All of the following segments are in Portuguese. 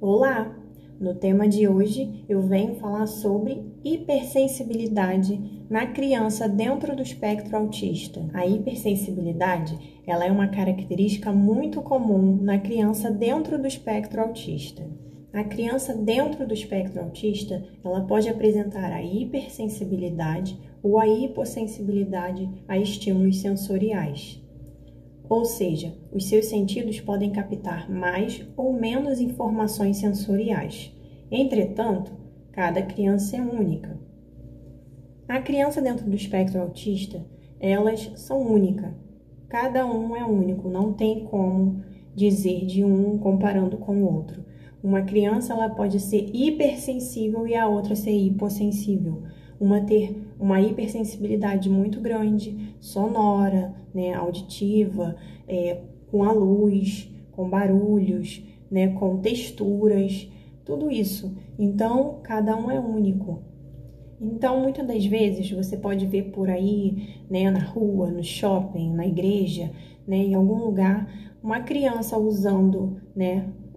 Olá! No tema de hoje eu venho falar sobre hipersensibilidade na criança dentro do espectro autista. A hipersensibilidade, ela é uma característica muito comum na criança dentro do espectro autista. A criança dentro do espectro autista, ela pode apresentar a hipersensibilidade ou a hipossensibilidade a estímulos sensoriais. Ou seja, os seus sentidos podem captar mais ou menos informações sensoriais. Entretanto, cada criança é única. A criança dentro do espectro autista, elas são únicas. Cada um é único, não tem como dizer de um comparando com o outro. Uma criança ela pode ser hipersensível e a outra ser hipossensível. Uma ter uma hipersensibilidade muito grande, sonora, auditiva, com a luz, com barulhos, com texturas, tudo isso. Então, cada um é único. Então, muitas das vezes, você pode ver por aí, na rua, no shopping, na igreja, em algum lugar, uma criança usando,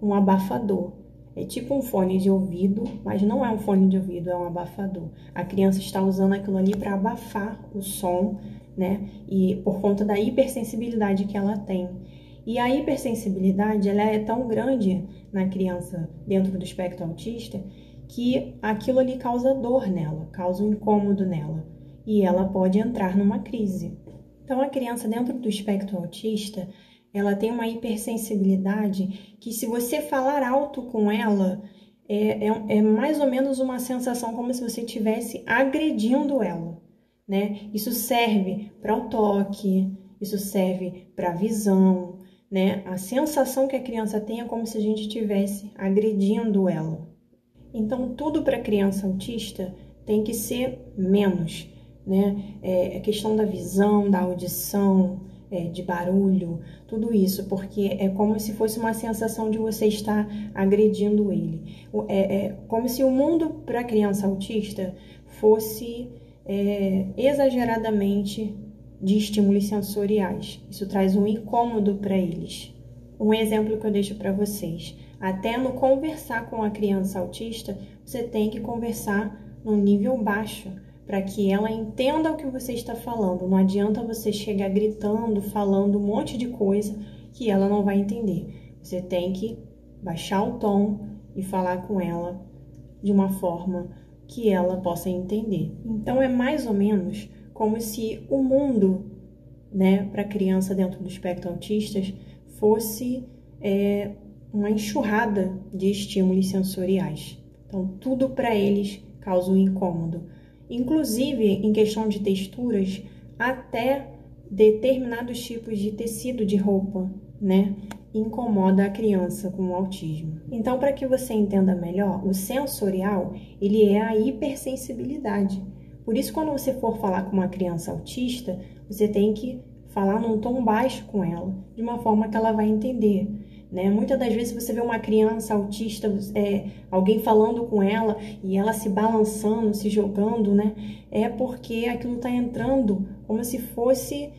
um abafador. É tipo um fone de ouvido, mas não é um fone de ouvido, é um abafador. A criança está usando aquilo ali para abafar o som, e por conta da hipersensibilidade que ela tem. E a hipersensibilidade, ela é tão grande na criança dentro do espectro autista que aquilo ali causa dor nela, causa um incômodo nela. E ela pode entrar numa crise. Então, a criança dentro do espectro autista, ela tem uma hipersensibilidade que, se você falar alto com ela, é mais ou menos uma sensação como se você estivesse agredindo ela, Isso serve para o toque, isso serve para a visão, A sensação que a criança tem é como se a gente estivesse agredindo ela. Então, tudo para criança autista tem que ser menos, É questão da visão, da audição, de barulho, tudo isso, porque é como se fosse uma sensação de você estar agredindo ele. É como se o mundo para criança autista fosse exageradamente de estímulos sensoriais. Isso traz um incômodo para eles. Um exemplo que eu deixo para vocês. Até no conversar com a criança autista, você tem que conversar num nível baixo, para que ela entenda o que você está falando. Não adianta você chegar gritando, falando um monte de coisa que ela não vai entender. Você tem que baixar o tom e falar com ela de uma forma que ela possa entender. Então, é mais ou menos como se o mundo, para a criança dentro do espectro autista, fosse uma enxurrada de estímulos sensoriais. Então, tudo para eles causa um incômodo. Inclusive, em questão de texturas, até determinados tipos de tecido de roupa, incomoda a criança com o autismo. Então, para que você entenda melhor, o sensorial, ele é a hipersensibilidade. Por isso, quando você for falar com uma criança autista, você tem que falar num tom baixo com ela, de uma forma que ela vai entender. Muitas das vezes você vê uma criança autista, alguém falando com ela e ela se balançando, se jogando, É porque aquilo está entrando como se fosse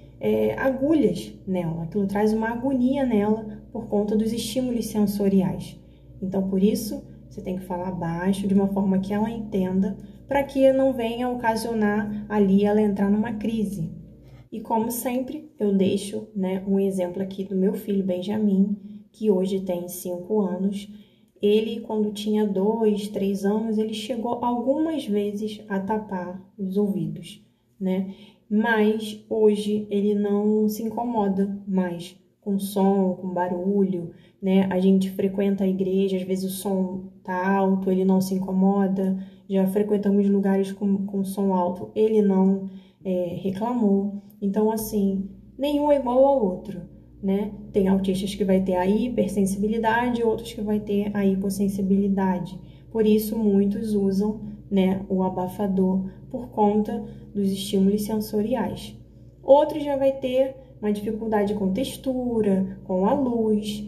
agulhas nela. Aquilo traz uma agonia nela por conta dos estímulos sensoriais. Então, por isso, você tem que falar baixo, de uma forma que ela entenda, para que não venha ocasionar ali ela entrar numa crise. E como sempre, eu deixo um exemplo aqui do meu filho Benjamin, que hoje tem 5 anos. Ele, quando tinha 2, 3 anos, ele chegou algumas vezes a tapar os ouvidos, Mas hoje ele não se incomoda mais com som, com barulho, A gente frequenta a igreja, às vezes o som tá alto, ele não se incomoda. Já frequentamos lugares com som alto, ele não reclamou. Então, assim, nenhum é igual ao outro, Tem autistas que vai ter a hipersensibilidade, outros que vai ter a hipossensibilidade. Por isso, muitos usam, o abafador por conta dos estímulos sensoriais. Outros já vai ter uma dificuldade com textura, com a luz,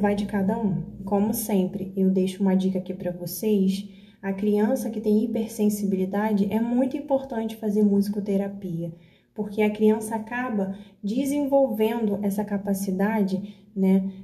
Vai de cada um. Como sempre, eu deixo uma dica aqui para vocês. A criança que tem hipersensibilidade, é muito importante fazer musicoterapia, porque a criança acaba desenvolvendo essa capacidade,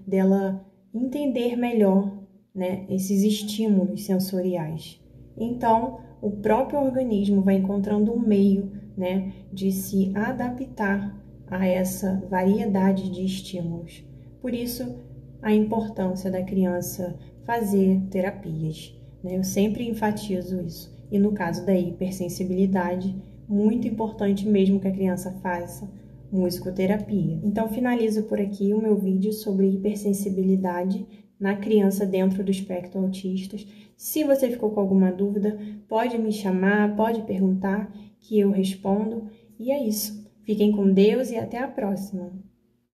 dela entender melhor, né, esses estímulos sensoriais. Então, o próprio organismo vai encontrando um meio, né, de se adaptar a essa variedade de estímulos. Por isso, a importância da criança fazer terapias, né? Eu sempre enfatizo isso. E no caso da hipersensibilidade, muito importante mesmo que a criança faça musicoterapia. Então, finalizo por aqui o meu vídeo sobre hipersensibilidade na criança dentro do espectro autista. Se você ficou com alguma dúvida, pode me chamar, pode perguntar que eu respondo. E é isso. Fiquem com Deus e até a próxima!